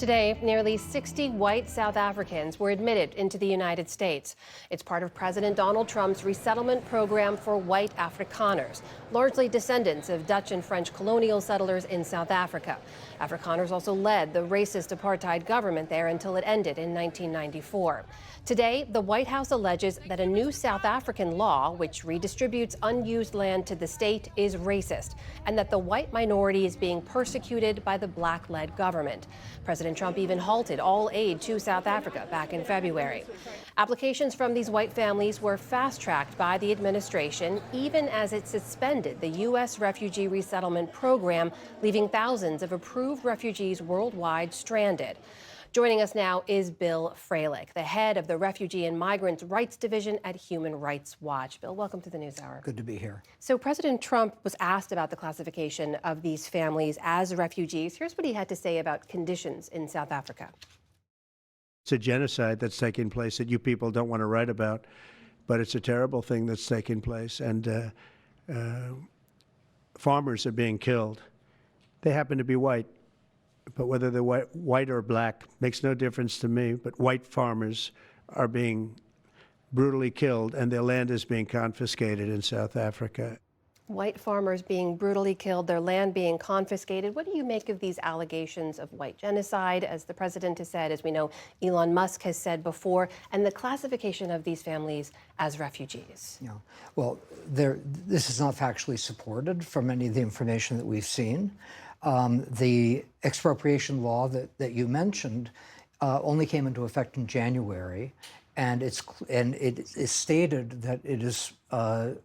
Today, nearly 60 white South Africans were admitted into the United States. It's part of President Donald Trump's resettlement program for white Afrikaners, largely descendants of Dutch and French colonial settlers in South Africa. Afrikaners also led the racist apartheid government there until it ended in 1994. Today, the White House alleges that a new South African law, which redistributes unused land to the state, is racist, and that the white minority is being persecuted by the black-led government. President Trump even halted all aid to South Africa back in February. Applications from these white families were fast-tracked by the administration, even as it suspended the U.S. refugee resettlement program, leaving thousands of approved refugees worldwide stranded. Joining us now is Bill Fralick, the head of the Refugee and Migrant Rights Division at Human Rights Watch. Bill, welcome to the NewsHour. Good to be here. So President Trump was asked about the classification of these families as refugees. Here's what he had to say about conditions in South Africa. It's a genocide that's taking place that you people don't want to write about, but it's a terrible thing that's taking place. And farmers are being killed. They happen to be white. But whether they're white or black makes no difference to me. But white farmers are being brutally killed, and their land is being confiscated in South Africa. White farmers being brutally killed, their land being confiscated. What do you make of these allegations of white genocide, as the president has said, as we know Elon Musk has said before, and the classification of these families as refugees? Yeah. Well, this is not factually supported from any of the information that we've seen. The expropriation law that you mentioned only came into effect in January, and it is stated that it is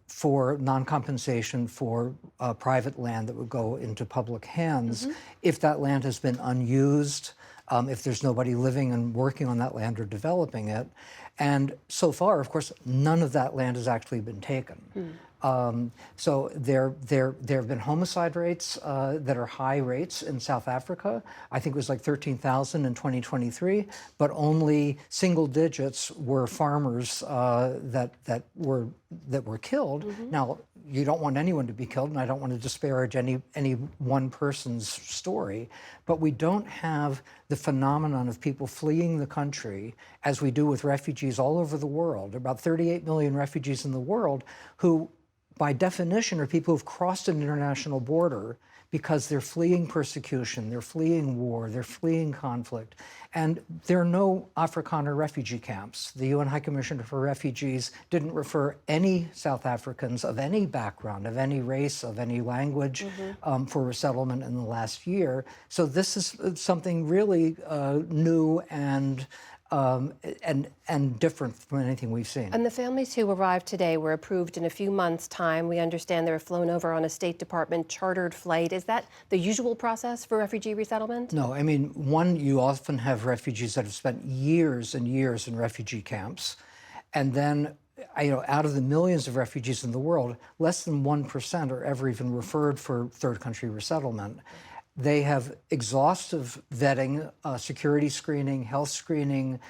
for non-compensation for private land that would go into public hands if that land has been unused, if there's nobody living and working on that land or developing it. And so far, of course, none of that land has actually been taken. So there have been homicide rates that are high rates in South Africa. I think it was like 13,000 in 2023, but only single digits were farmers that were killed. Now, you don't want anyone to be killed, and I don't want to disparage any one person's story, but we don't have the phenomenon of people fleeing the country as we do with refugees all over the world. There are about 38 million refugees in the world who, by definition, are people who've crossed an international border because they're fleeing persecution, they're fleeing war, they're fleeing conflict. And there are no Afrikaner refugee camps. The UN High Commissioner for Refugees didn't refer any South Africans of any background, of any race, of any language for resettlement in the last year. So this is something really new and different from anything we've seen. And the families who arrived today were approved in a few months' time. We understand they were flown over on a State Department chartered flight. Is that the usual process for refugee resettlement? No, I mean, you often have refugees that have spent years and years in refugee camps, and then out of the millions of refugees in the world, less than 1% are ever even referred for third country resettlement. They have exhaustive vetting, security screening, health screening,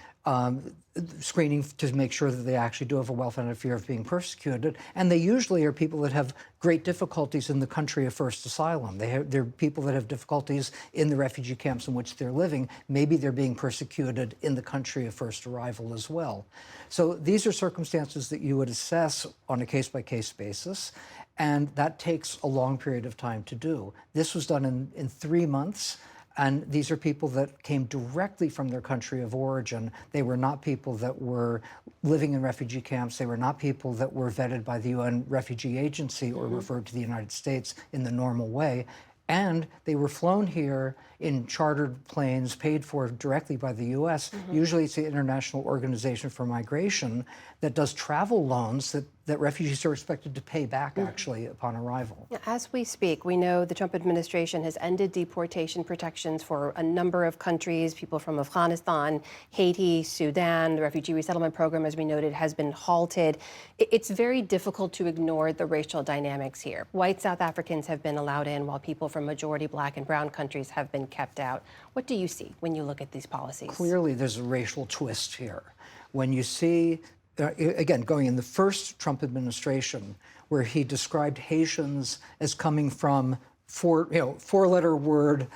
screening to make sure that they actually do have a well-founded fear of being persecuted. And they usually are people that have great difficulties in the country of first asylum. They're people that have difficulties in the refugee camps in which they're living. Maybe they're being persecuted in the country of first arrival as well. So these are circumstances that you would assess on a case-by-case basis. And that takes a long period of time to do. This was done in 3 months, and these are people that came directly from their country of origin. They were not people that were living in refugee camps. They were not people that were vetted by the UN Refugee Agency or referred to the United States in the normal way. And they were flown here in chartered planes paid for directly by the U.S. Usually it's the International Organization for Migration that does travel loans that refugees are expected to pay back, actually, upon arrival. As we speak, we know the Trump administration has ended deportation protections for a number of countries, people from Afghanistan, Haiti, Sudan. The refugee resettlement program, as we noted, has been halted. It's very difficult to ignore the racial dynamics here. White South Africans have been allowed in, while people from majority black and brown countries have been kept out. What do you see when you look at these policies? Clearly, there's a racial twist here. When you see, again, going in the first Trump administration, where he described Haitians as coming from four-letter word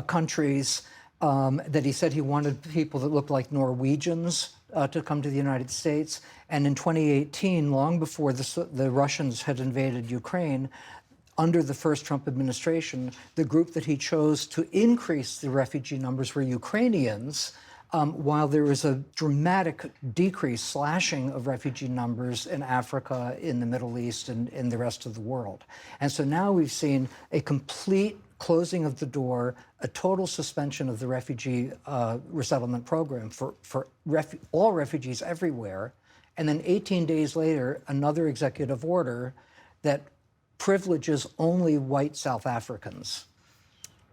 countries that he said he wanted people that looked like Norwegians to come to the United States. And in 2018, long before the Russians had invaded Ukraine, under the first Trump administration, the group that he chose to increase the refugee numbers were Ukrainians, while there was a dramatic decrease, slashing of refugee numbers in Africa, in the Middle East, and in the rest of the world. And so now we've seen a complete closing of the door, a total suspension of the refugee resettlement program for all refugees everywhere. And then 18 days later, another executive order that privileges only white South Africans.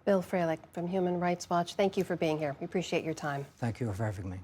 Bill Frelick from Human Rights Watch, thank you for being here. We appreciate your time. Thank you for having me.